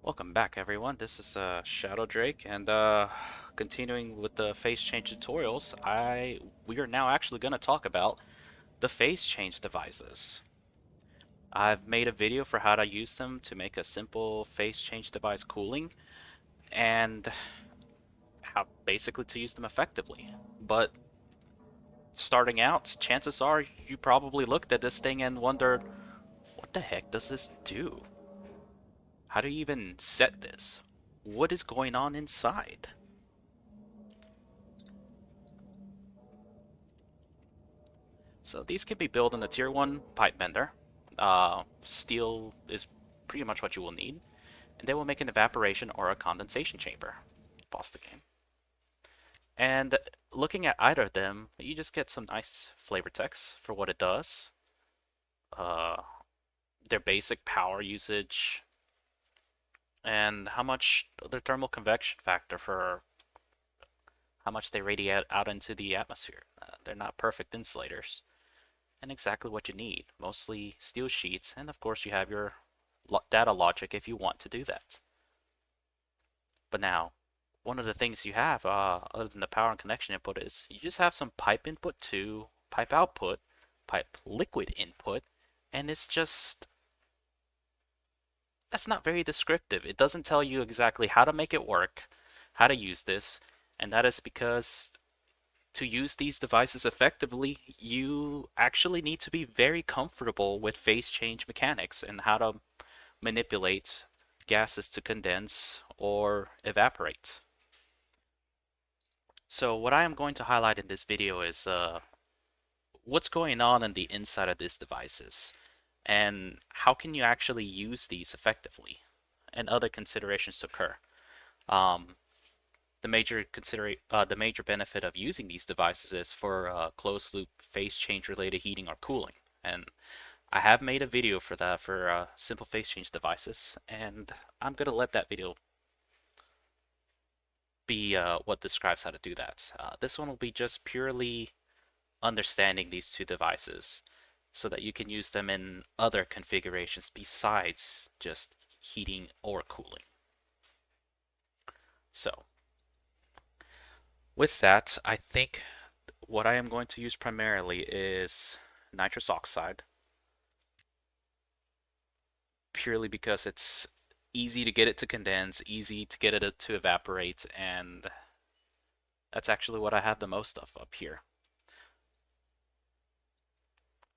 Welcome back, everyone. This is Shadow Drake, and continuing with the phase change tutorials, we are now actually going to talk about the phase change devices. I've made a video for how to use them to make a simple phase change device cooling, and how basically to use them effectively. But starting out, chances are you probably looked at this thing and wondered, what the heck does this do? How do you even set this? What is going on inside? So these can be built in a tier 1 pipe bender. Steel is pretty much what you will need. And they will make an evaporation or a condensation chamber. Pause the game. And looking at either of them, you just get some nice flavor text for what it does. Uh, their basic power usage. And how much their thermal convection factor for how much they radiate out into the atmosphere. They're not perfect insulators. And exactly what you need. Mostly steel sheets, and of course you have your data logic if you want to do that. But now, one of the things you have, other than the power and connection input, is you just have some pipe input to pipe output, pipe liquid input, and that's not very descriptive. It doesn't tell you exactly how to make it work, how to use this, and that is because to use these devices effectively, you actually need to be very comfortable with phase change mechanics and how to manipulate gases to condense or evaporate. So what I am going to highlight in this video is what's going on in the inside of these devices and how can you actually use these effectively and other considerations to occur. Um, the major benefit of using these devices is for closed loop phase change related heating or cooling. And I have made a video for that for simple phase change devices, and I'm gonna let that video be what describes how to do that. This one will be just purely understanding these two devices so that you can use them in other configurations besides just heating or cooling. So with that, I think what I am going to use primarily is nitrous oxide, purely because it's easy to get it to condense, easy to get it to evaporate, and that's actually what I have the most of up here.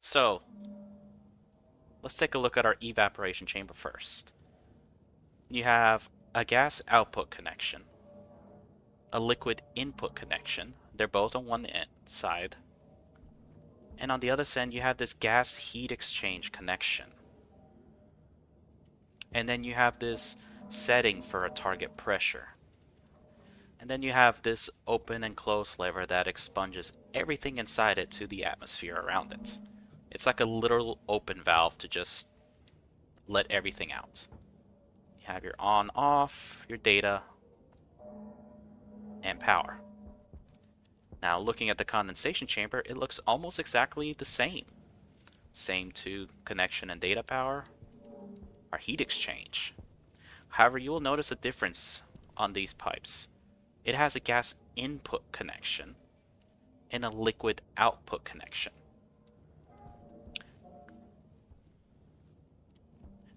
So let's take a look at our evaporation chamber first. You have a gas output connection, a liquid input connection. They're both on one side. And on the other side, you have this gas heat exchange connection. And then you have this setting for a target pressure. And then you have this open and close lever that expunges everything inside it to the atmosphere around it. It's like a literal open valve to just let everything out. You have your on, off, your data, and power. Now looking at the condensation chamber, it looks almost exactly the same. Same to connection and data power, our heat exchange. However, you will notice a difference on these pipes. It has a gas input connection and a liquid output connection.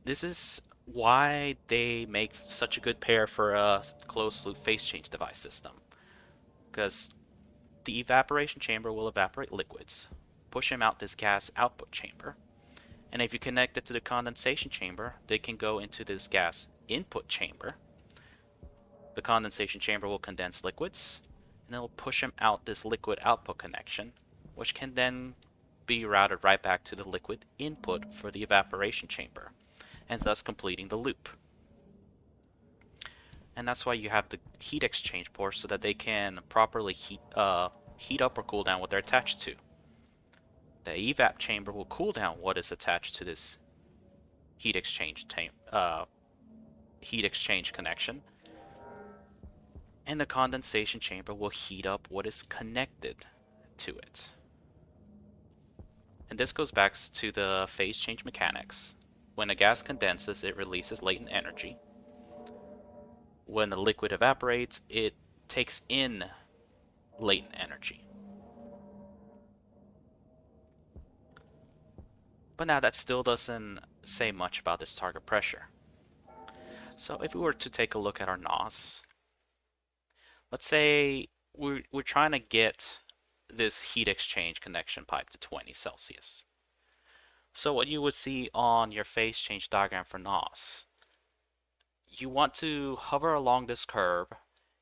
This is why they make such a good pair for a closed loop phase change device system. Because the evaporation chamber will evaporate liquids, push them out this gas output chamber, and if you connect it to the condensation chamber, they can go into this gas input chamber. The condensation chamber will condense liquids, and it will push them out this liquid output connection, which can then be routed right back to the liquid input for the evaporation chamber, and thus completing the loop. And that's why you have the heat exchange ports so that they can properly heat up or cool down what they're attached to. The evap chamber will cool down what is attached to this heat exchange connection, and the condensation chamber will heat up what is connected to it. And this goes back to the phase change mechanics. When a gas condenses, it releases latent energy. when the liquid evaporates, it takes in latent energy. But now that still doesn't say much about this target pressure. So if we were to take a look at our NOS, let's say we're trying to get this heat exchange connection pipe to 20 Celsius. So what you would see on your phase change diagram for NOS, you want to hover along this curve,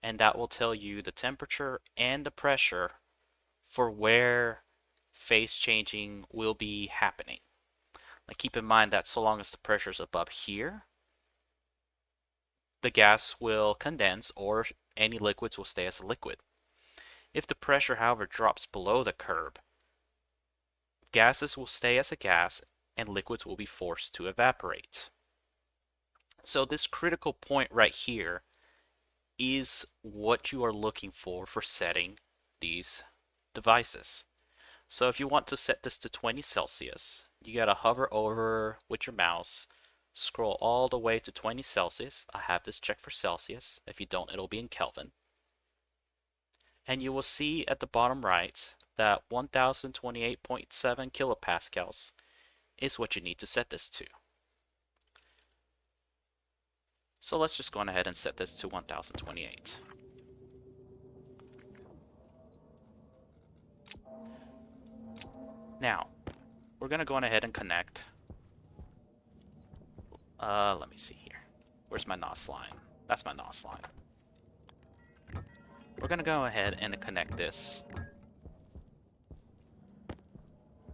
and that will tell you the temperature and the pressure for where phase changing will be happening. Like, keep in mind that so long as the pressure is above here, the gas will condense or any liquids will stay as a liquid. If the pressure, however, drops below the curve, gases will stay as a gas and liquids will be forced to evaporate. So this critical point right here is what you are looking for setting these devices. So if you want to set this to 20 Celsius, you gotta hover over with your mouse, scroll all the way to 20 Celsius. I have this checked for Celsius. If you don't, it'll be in Kelvin. And you will see at the bottom right that 1028.7 kilopascals is what you need to set this to. So let's just go ahead and set this to 1028. Now, we're going to go ahead and connect. Let me see here. Where's my NOS line? That's my NOS line. We're going to go ahead and connect this.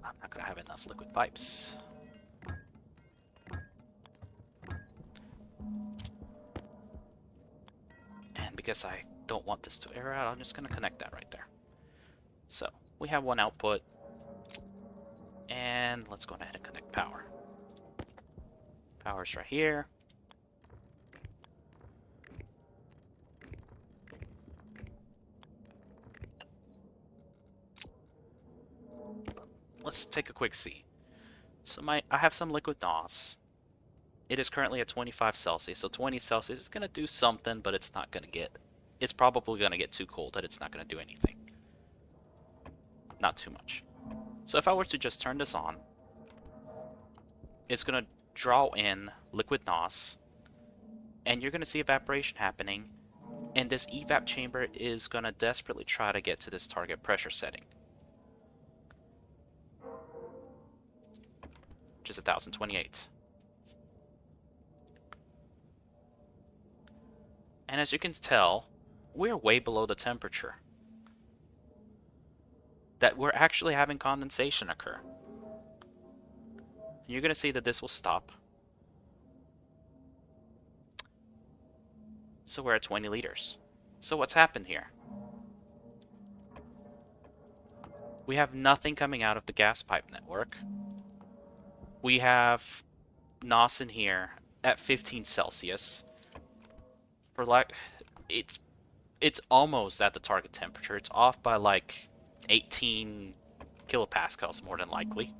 I'm not going to have enough liquid pipes. And because I don't want this to air out, I'm just going to connect that right there. So, we have one output. And let's go ahead and connect power. Power's right here. Let's take a quick see. So I have some liquid NOS. It is currently at 25 Celsius, so 20 Celsius is going to do something, but it's not going to get... It's probably going to get too cold that it's not going to do anything. Not too much. So if I were to just turn this on, it's going to draw in liquid NOS, and you're going to see evaporation happening, and this evap chamber is going to desperately try to get to this target pressure setting, which is 1028. And as you can tell, we're way below the temperature that we're actually having condensation occur. And you're going to see that this will stop. So we're at 20 liters. So what's happened here? We have nothing coming out of the gas pipe network. We have NOS in here at 15 Celsius. For like, it's almost at the target temperature. It's off by like 18 kilopascals more than likely.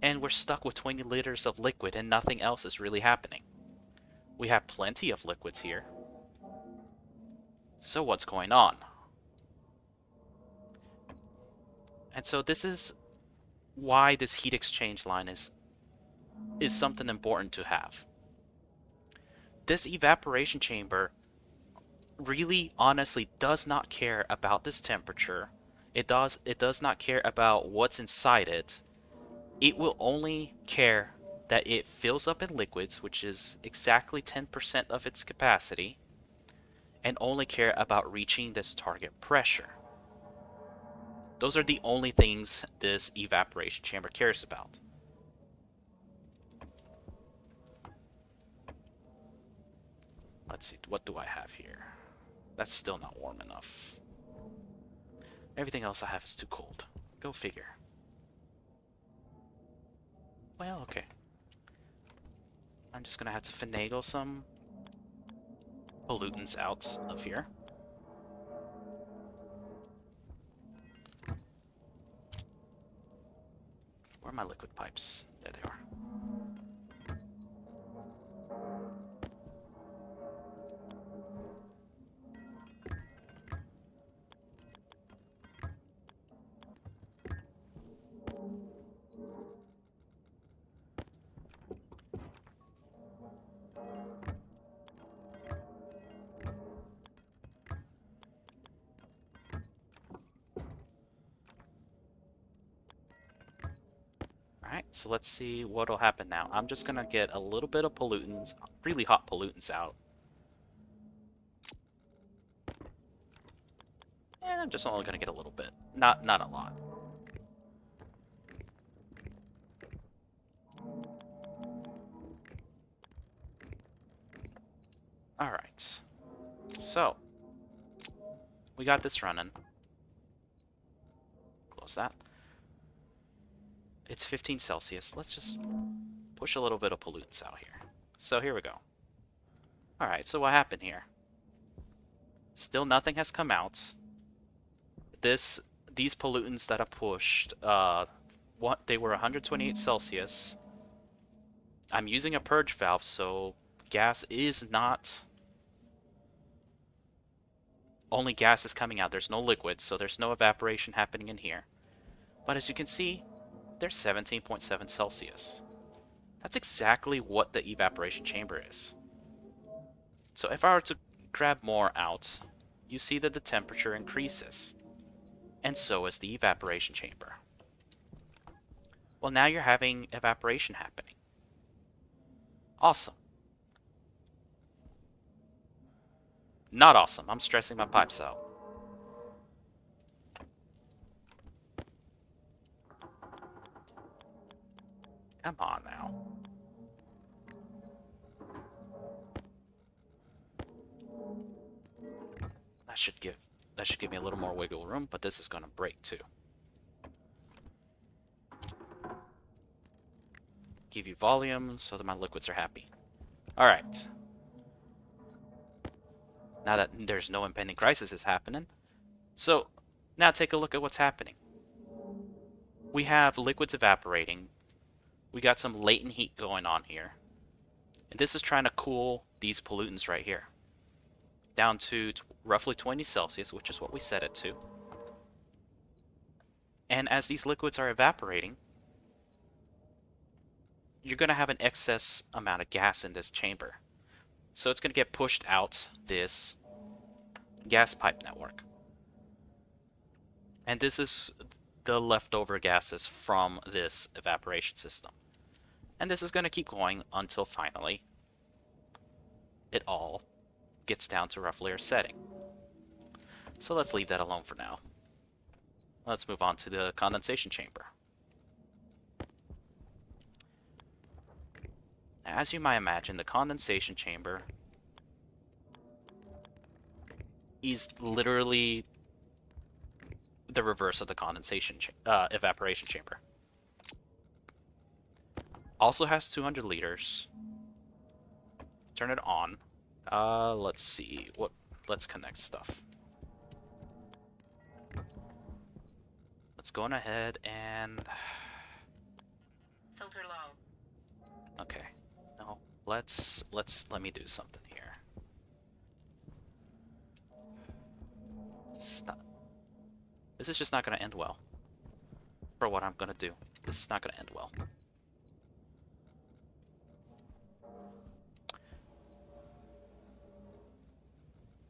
And we're stuck with 20 liters of liquid and nothing else is really happening. We have plenty of liquids here. So what's going on? And so this is why this heat exchange line is something important to have. This evaporation chamber really honestly does not care about this temperature. It does not care about what's inside it. It will only care that it fills up in liquids, which is exactly 10% of its capacity, and only care about reaching this target pressure. Those are the only things this evaporation chamber cares about. Let's see, what do I have here? That's still not warm enough. Everything else I have is too cold. Go figure. Well, okay. I'm just gonna have to finagle some pollutants out of here. Where are my liquid pipes? There they are. Alright, so let's see what'll happen now. I'm just gonna get a little bit of pollutants, really hot pollutants out. And I'm just only gonna get a little bit. Not a lot. Alright. So, we got this running. Close that. It's 15 Celsius. Let's just push a little bit of pollutants out here. So here we go. Alright, so what happened here? Still nothing has come out. These pollutants that I pushed, they were 128 Celsius. I'm using a purge valve, so gas is not... Only gas is coming out. There's no liquid, so there's no evaporation happening in here. But as you can see, there's 17.7 Celsius. That's exactly what the evaporation chamber is. So if I were to grab more out, you see that the temperature increases. And so is the evaporation chamber. Well, now you're having evaporation happening. Awesome. Not awesome. I'm stressing my pipes out. Come on now. That should give me a little more wiggle room, but this is going to break too. Give you volume so that my liquids are happy. Alright. Now that there's no impending crisis is happening. So, now take a look at what's happening. We have liquids evaporating. We got some latent heat going on here. And this is trying to cool these pollutants right here. Down to roughly 20 Celsius, which is what we set it to. And as these liquids are evaporating, you're going to have an excess amount of gas in this chamber. So it's going to get pushed out this gas pipe network. And this is the leftover gases from this evaporation system. And this is going to keep going until finally it all gets down to roughly our setting. So let's leave that alone for now. Let's move on to the condensation chamber. As you might imagine, the condensation chamber is literally the reverse of the evaporation chamber. Also has 200 liters. Turn it on. Let's see. Let's connect stuff. Let's go on ahead and... Filter low. Okay. No. Let me do something here. Stop. This is just not going to end well. For what I'm going to do. This is not going to end well.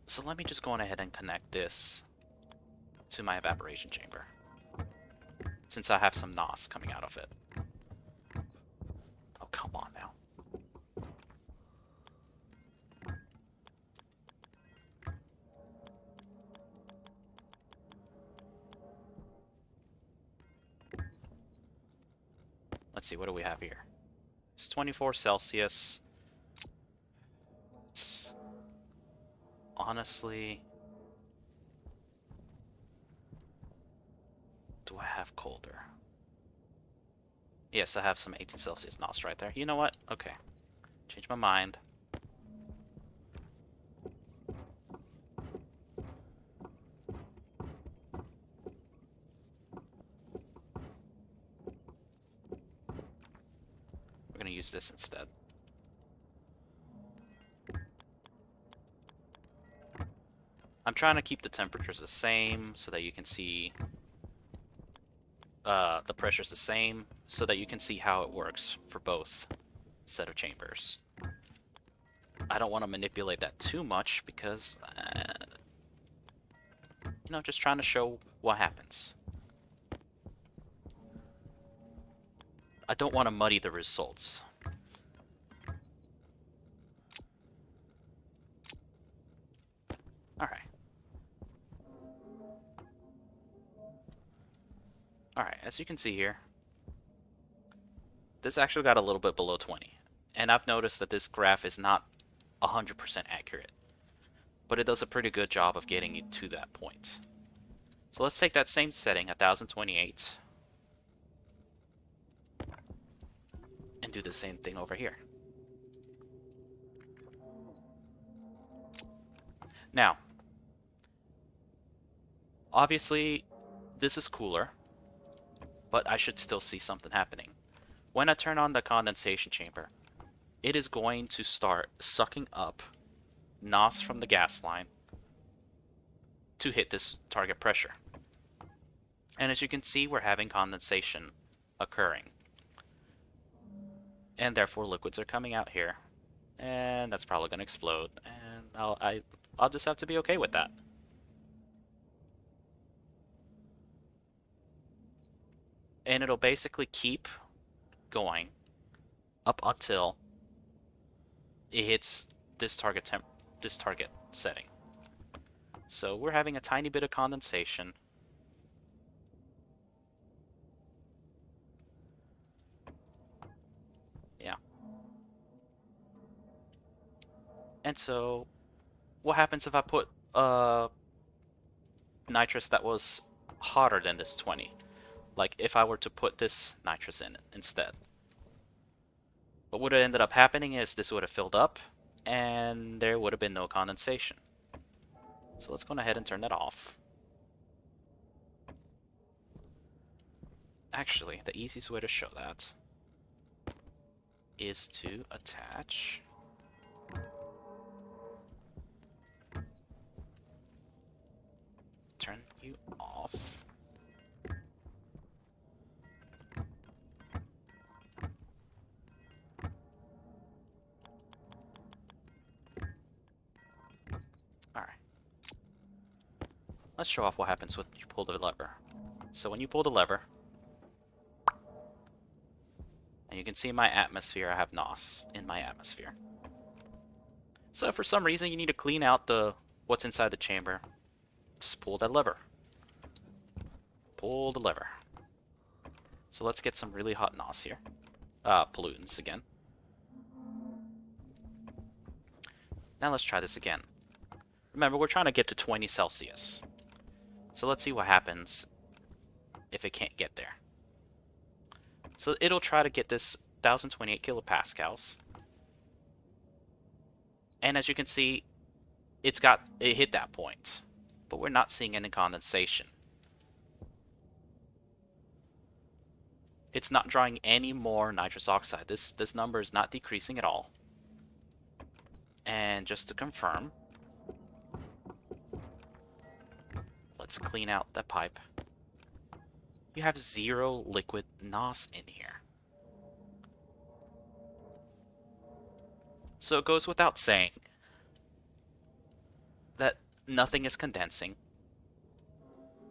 So let me just go on ahead and connect this to my evaporation chamber, since I have some NOS coming out of it. Oh, come on now. Let's see, what do we have here? It's 24 Celsius. It's honestly... Do I have colder? Yes, I have some 18 Celsius NOS right there. You know what? Okay. Change my mind. We're going to use this instead. I'm trying to keep the temperatures the same so that you can see the pressure's the same so that you can see how it works for both set of chambers. I don't want to manipulate that too much because, just trying to show what happens. I don't want to muddy the results. Alright. Alright, as you can see here, this actually got a little bit below 20. And I've noticed that this graph is not 100% accurate, but it does a pretty good job of getting you to that point. So let's take that same setting, 1028, and do the same thing over here. Now, obviously, this is cooler, but I should still see something happening. When I turn on the condensation chamber, it is going to start sucking up NOS from the gas line to hit this target pressure. And as you can see, we're having condensation occurring. And therefore liquids are coming out here. And that's probably going to explode. And I'll just have to be okay with that. And it'll basically keep going up until it hits this target setting. So we're having a tiny bit of condensation. Yeah. And so what happens if I put nitrous that was hotter than this 20? Like if I were to put this nitrous in instead. What would have ended up happening is this would have filled up and there would have been no condensation. So let's go ahead and turn that off. Actually, the easiest way to show that is to attach turn you off. Alright. Let's show off what happens when you pull the lever. So when you pull the lever, and you can see in my atmosphere, I have NOS in my atmosphere. So if for some reason you need to clean out what's inside the chamber, just pull that lever. Pull the lever. So let's get some really hot NOS here. Pollutants again. Now let's try this again. Remember, we're trying to get to 20 Celsius. So let's see what happens if it can't get there. So it'll try to get this 1028 kilopascals. And as you can see, it hit that point. But we're not seeing any condensation. It's not drawing any more nitrous oxide. This number is not decreasing at all. And just to confirm, let's clean out that pipe. You have 0 liquid NOS in here. So it goes without saying that nothing is condensing.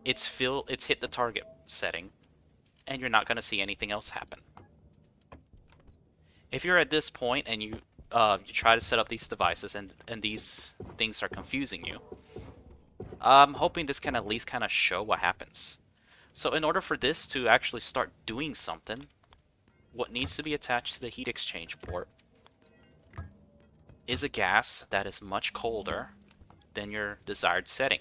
It's hit the target setting, and you're not going to see anything else happen. If you're at this point and you try to set up these devices and these things are confusing you, I'm hoping this can at least kind of show what happens. So in order for this to actually start doing something, what needs to be attached to the heat exchange port is a gas that is much colder than your desired setting.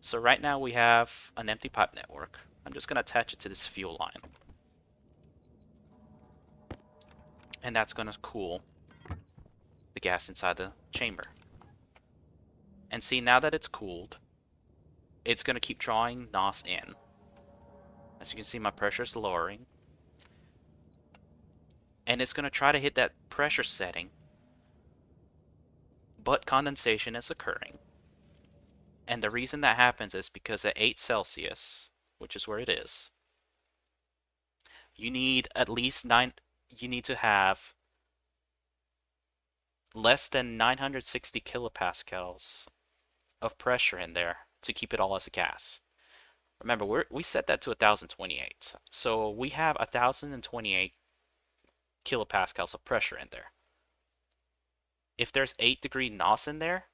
So right now we have an empty pipe network. I'm just going to attach it to this fuel line. And that's going to cool the gas inside the chamber. And see, now that it's cooled, it's going to keep drawing NOS in. As you can see, my pressure is lowering. And it's going to try to hit that pressure setting, but condensation is occurring. And the reason that happens is because at 8 Celsius, which is where it is, you need at least 9, you need to have less than 960 kilopascals of pressure in there to keep it all as a gas. Remember, we set that to 1028. So we have 1028 kilopascals of pressure in there. If there's 8-degree NOS in there,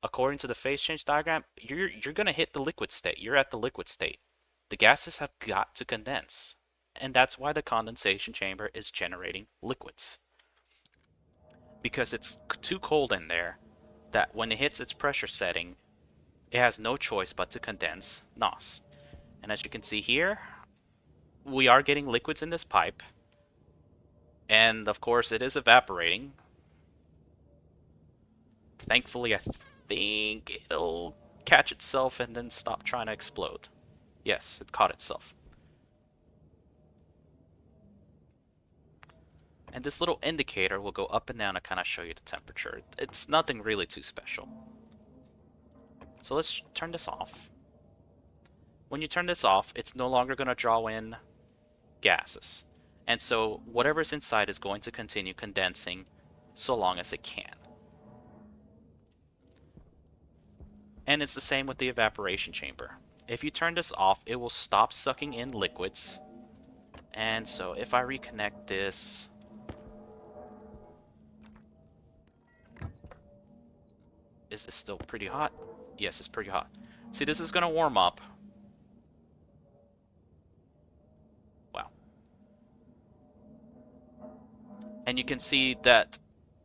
according to the phase change diagram, you're going to hit the liquid state. You're at the liquid state. The gases have got to condense. And that's why the condensation chamber is generating liquids. Because it's too cold in there that when it hits its pressure setting, it has no choice but to condense NOS. And as you can see here, we are getting liquids in this pipe. And of course, it is evaporating. Thankfully, I think it'll catch itself and then stop trying to explode. Yes, it caught itself. And this little indicator will go up and down to kind of show you the temperature. It's nothing really too special. So let's turn this off. When you turn this off, it's no longer going to draw in gases. And so whatever's inside is going to continue condensing so long as it can. And it's the same with the evaporation chamber. If you turn this off, it will stop sucking in liquids. And so if I reconnect this, is this still pretty hot? Yes, it's pretty hot. See, this is going to warm up. Wow. And you can see that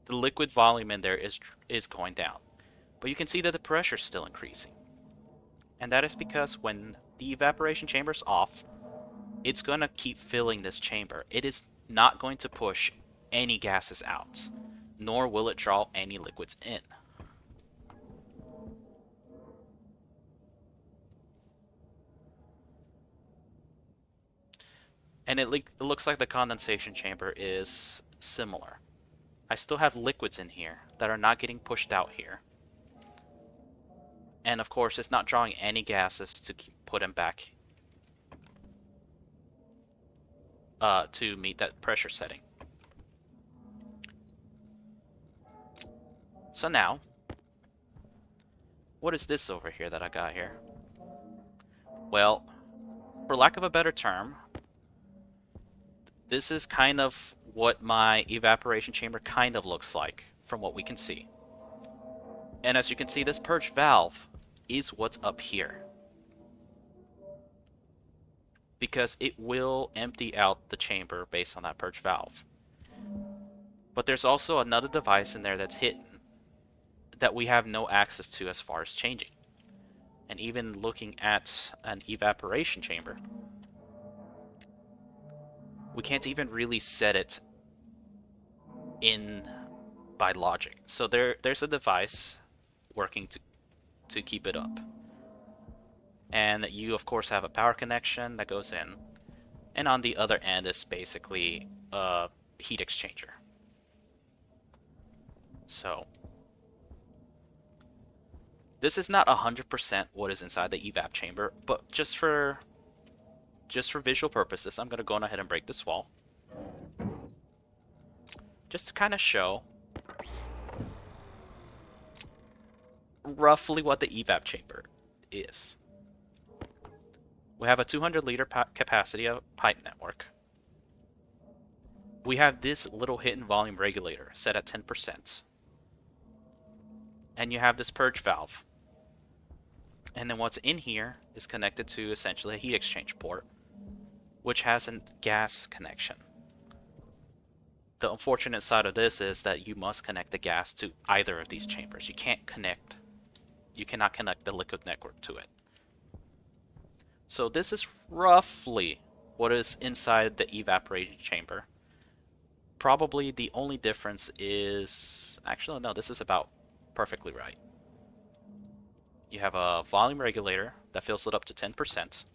the liquid volume in there is going down. But you can see that the pressure is still increasing. And that is because when the evaporation chamber is off, it's going to keep filling this chamber. It is not going to push any gases out, nor will it draw any liquids in. And it looks like the condensation chamber is similar. I still have liquids in here that are not getting pushed out here. And of course, it's not drawing any gases to put them back to meet that pressure setting. So now, what is this over here that I got here? Well, for lack of a better term, this is kind of what my evaporation chamber kind of looks like from what we can see. And as you can see, this purge valve is what's up here, because it will empty out the chamber based on that purge valve. But there's also another device in there that's hidden that we have no access to as far as changing. And even looking at an evaporation chamber, we can't even really set it in by logic. So there's a device working to keep it up. And you, of course, have a power connection that goes in. And on the other end is basically a heat exchanger. So this is not 100% what is inside the evap chamber, but just for visual purposes, I'm going to go ahead and break this wall. Just to kind of show roughly what the evap chamber is. We have a 200-liter capacity of pipe network. We have this little hidden volume regulator set at 10%. And you have this purge valve. And then what's in here is connected to essentially a heat exchange port, which has a gas connection. The unfortunate side of this is that you must connect the gas to either of these chambers. You cannot connect the liquid network to it. So this is roughly what is inside the evaporation chamber. Probably the only difference is... Actually, no, this is about perfectly right. You have a volume regulator that fills it up to 10%.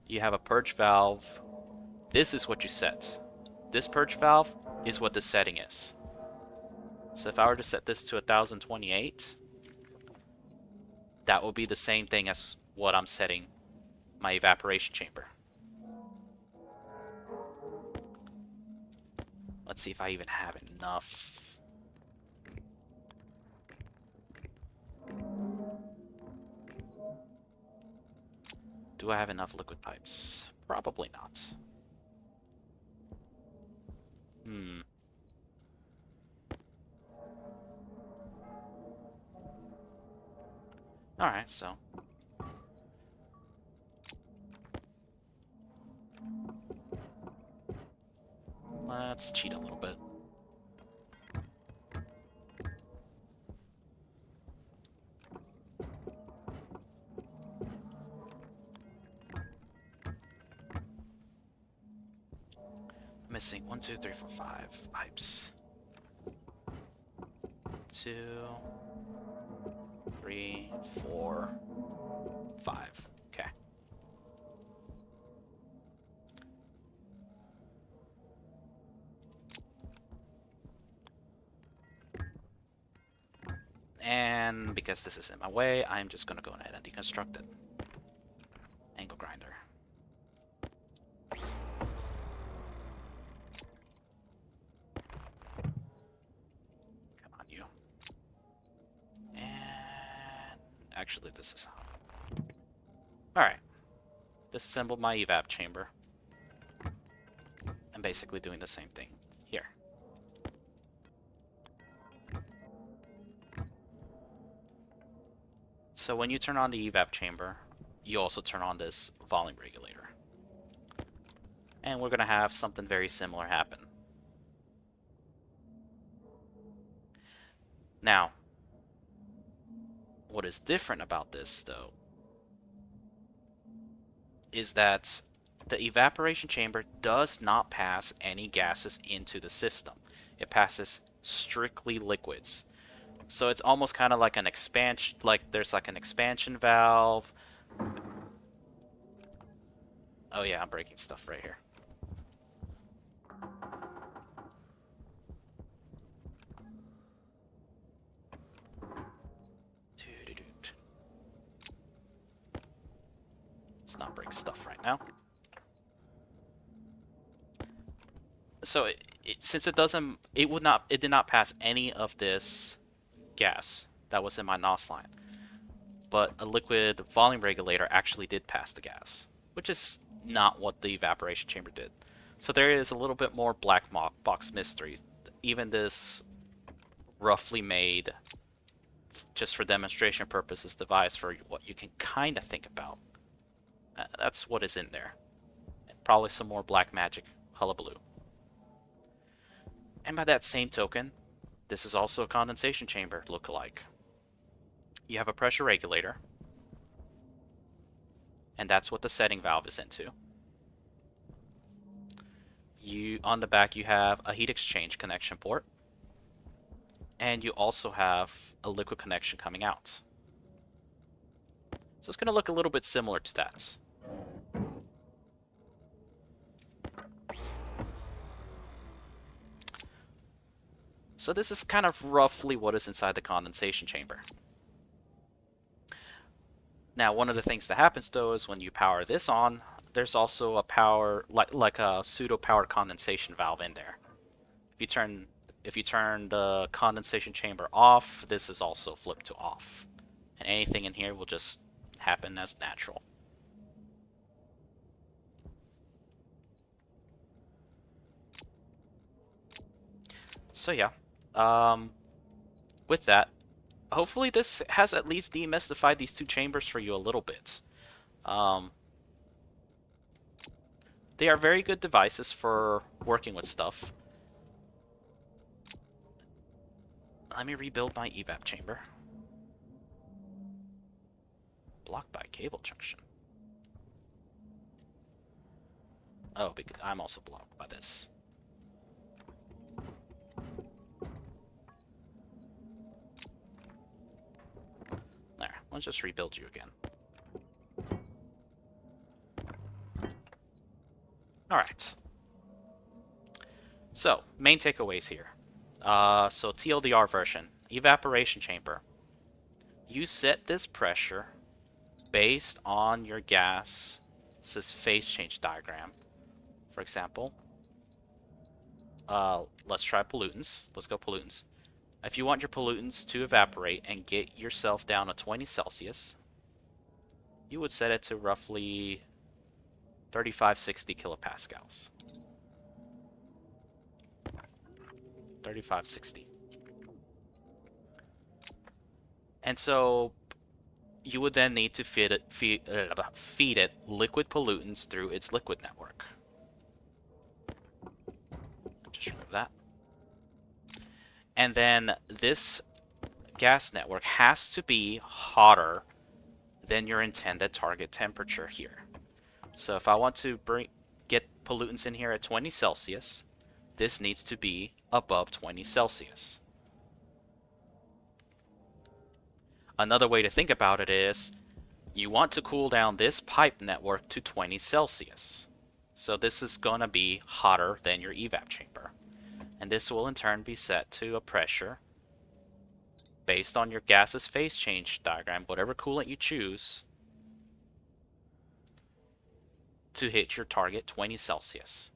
You have a purge valve. This is what you set. This purge valve is what the setting is. So if I were to set this to 1028, that will be the same thing as what I'm setting my evaporation chamber. Let's see if I even have enough do I have enough liquid pipes? Probably not. Hmm. Alright, so. Let's cheat a little bit. Missing 1, 2, 3, 4, 5 pipes. 2, 3, 4, 5. Okay. And because this is in my way, I'm just gonna go ahead and deconstruct it. Angle grinder. Come on, you. And actually, this is alright. Disassembled my evap chamber. I'm basically doing the same thing here. So when you turn on the evap chamber, you also turn on this volume regulator. And we're gonna have something very similar happen. Now, what is different about this, though, is that the evaporation chamber does not pass any gases into the system. It passes strictly liquids. So it's almost kind of like an expansion, like there's like an expansion valve. Oh yeah, I'm breaking stuff right here. Let's not break stuff right now. So since it doesn't, it did not pass any of this gas that was in my NOS line. But a liquid volume regulator actually did pass the gas, which is not what the evaporation chamber did. So there is a little bit more black box mystery. Even this roughly made, just for demonstration purposes, device for what you can kind of think about. That's what is in there. And probably some more black magic hullabaloo. And by that same token, this is also a condensation chamber look-alike. You have a pressure regulator, and that's what the setting valve is into. On the back, you have a heat exchange connection port, and you also have a liquid connection coming out. So it's going to look a little bit similar to that. So this is kind of roughly what is inside the condensation chamber. Now, one of the things that happens though is when you power this on, there's also a power, like a pseudo powered condensation valve in there. If you turn the condensation chamber off, this is also flipped to off, and anything in here will just happen as natural. So yeah, with that, hopefully this has at least demystified these two chambers for you a little bit. They are very good devices for working with stuff. Let me rebuild my evap chamber. Blocked by cable junction. Oh, because I'm also blocked by this. There, let's just rebuild you again. Alright. So, main takeaways here. So TLDR version, Evaporation Chamber. You set this pressure based on your gas's phase change diagram. For example, let's try pollutants. Let's go pollutants. If you want your pollutants to evaporate and get yourself down to 20 Celsius, you would set it to roughly 3560 kilopascals. 3560. And so you would then need to feed it liquid pollutants through its liquid network. Just remove that. And then this gas network has to be hotter than your intended target temperature here. So if I want to get pollutants in here at 20 Celsius, this needs to be above 20 Celsius. Another way to think about it is you want to cool down this pipe network to 20 Celsius. So this is going to be hotter than your evap chamber. And this will in turn be set to a pressure based on your gases phase change diagram, whatever coolant you choose, to hit your target 20 Celsius.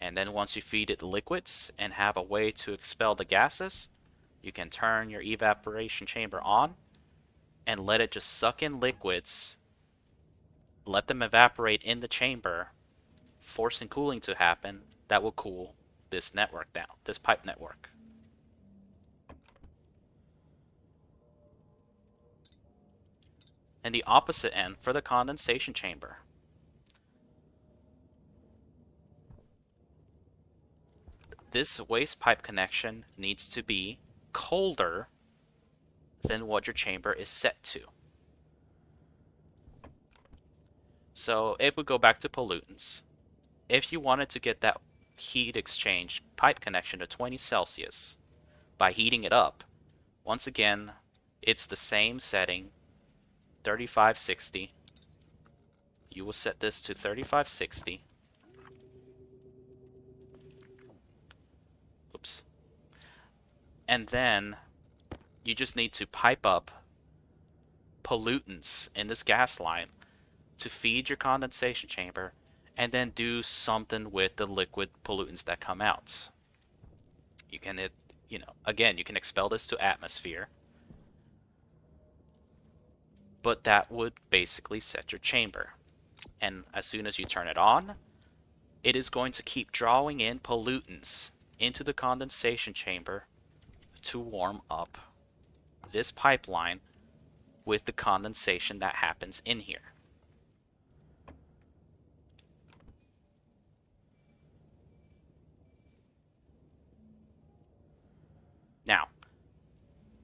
And then once you feed it liquids and have a way to expel the gases, you can turn your evaporation chamber on and let it just suck in liquids, let them evaporate in the chamber, forcing cooling to happen. That will cool this network down, this pipe network. And the opposite end for the condensation chamber. This waste pipe connection needs to be colder than what your chamber is set to. So if we go back to pollutants, if you wanted to get that heat exchange pipe connection to 20 Celsius by heating it up, once again, it's the same setting, 3560. You will set this to 3560. Oops. And then you just need to pipe up pollutants in this gas line to feed your condensation chamber and then do something with the liquid pollutants that come out. You can, again, you can expel this to atmosphere, but that would basically set your chamber. And as soon as you turn it on, it is going to keep drawing in pollutants into the condensation chamber to warm up this pipeline with the condensation that happens in here. Now,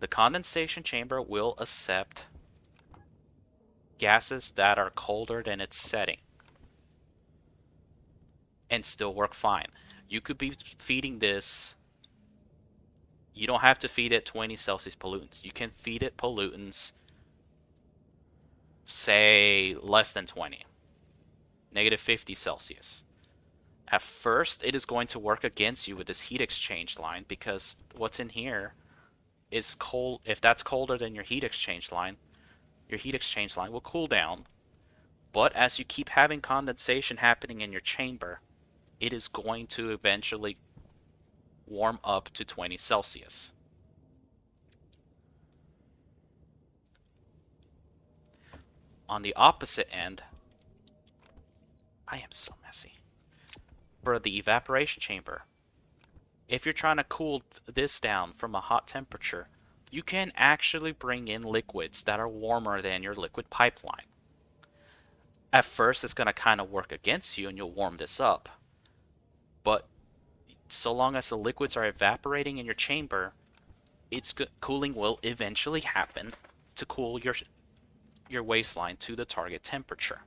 the condensation chamber will accept gases that are colder than its setting and still work fine. You could be feeding this. You don't have to feed it 20 Celsius pollutants. You can feed it pollutants, say, less than 20, negative 50 Celsius. At first, it is going to work against you with this heat exchange line because what's in here is cold. If that's colder than your heat exchange line will cool down. But as you keep having condensation happening in your chamber, it is going to eventually warm up to 20 Celsius. On the opposite end, I am so messy. For the evaporation chamber, if you're trying to cool this down from a hot temperature, you can actually bring in liquids that are warmer than your liquid pipeline. At first, it's going to kind of work against you and you'll warm this up. But so long as the liquids are evaporating in your chamber, cooling will eventually happen to cool your waistline to the target temperature.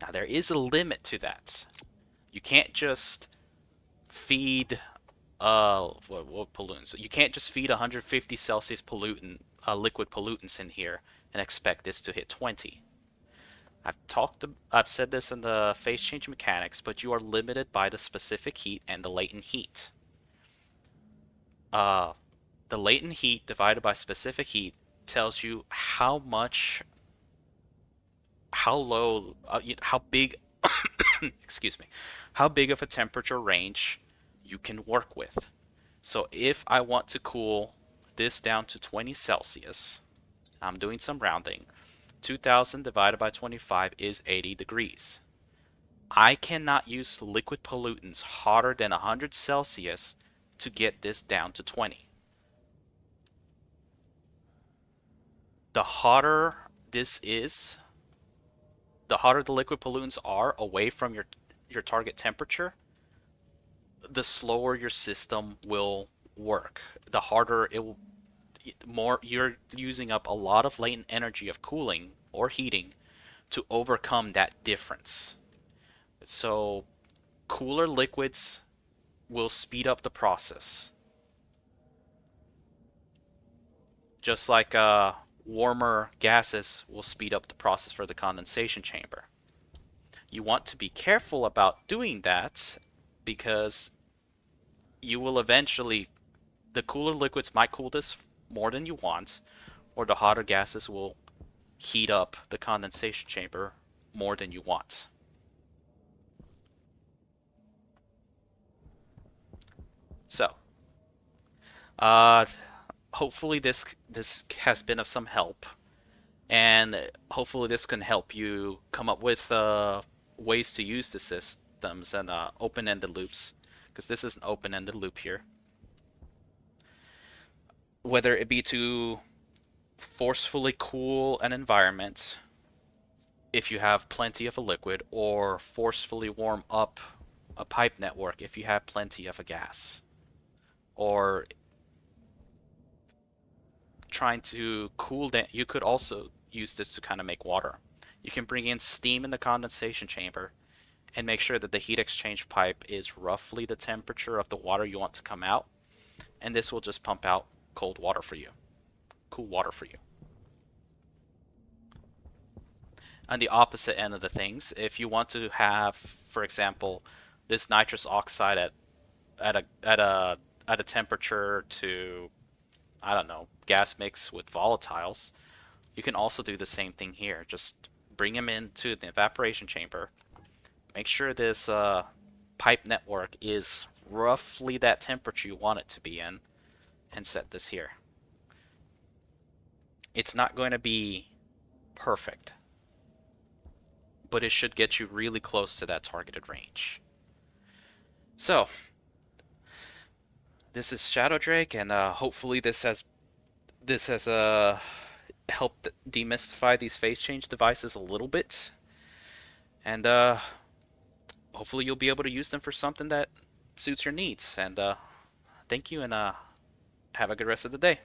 Now, there is a limit to that. You can't just feed what pollutants? You can't just feed 150 Celsius liquid pollutants in here and expect this to hit 20. I've said this in the phase change mechanics, but you are limited by the specific heat and the latent heat. The latent heat divided by specific heat tells you how low, how big, excuse me, how big of a temperature range you can work with. So if I want to cool this down to 20 Celsius, I'm doing some rounding, 2000 divided by 25 is 80 degrees. I cannot use liquid pollutants hotter than 100 Celsius to get this down to 20. The hotter this is, the hotter the liquid pollutants are away from your target temperature, the slower your system will work. The harder it will more you're using up a lot of latent energy of cooling or heating to overcome that difference. So cooler liquids will speed up the process. Just like warmer gases will speed up the process for the condensation chamber. You want to be careful about doing that because you will eventually, the cooler liquids might cool this more than you want, or the hotter gases will heat up the condensation chamber more than you want. So, uh, hopefully this has been of some help, and hopefully this can help you come up with ways to use the systems and open-ended loops, because this is an open-ended loop here. Whether it be to forcefully cool an environment if you have plenty of a liquid, or forcefully warm up a pipe network if you have plenty of a gas, or trying to cool down. You could also use this to kind of make water. You can bring in steam in the condensation chamber and make sure that the heat exchange pipe is roughly the temperature of the water you want to come out, and this will just pump out cold water for you, cool water for you. On the opposite end of the things, if you want to have, for example, this nitrous oxide at a temperature to, I don't know, gas mix with volatiles, you can also do the same thing here. Just bring them into the evaporation chamber. Make sure this pipe network is roughly that temperature you want it to be in, and set this here. It's not going to be perfect, but it should get you really close to that targeted range. So, this is Shadow Drake, and hopefully this has helped demystify these phase change devices a little bit, and hopefully you'll be able to use them for something that suits your needs. And thank you, and have a good rest of the day.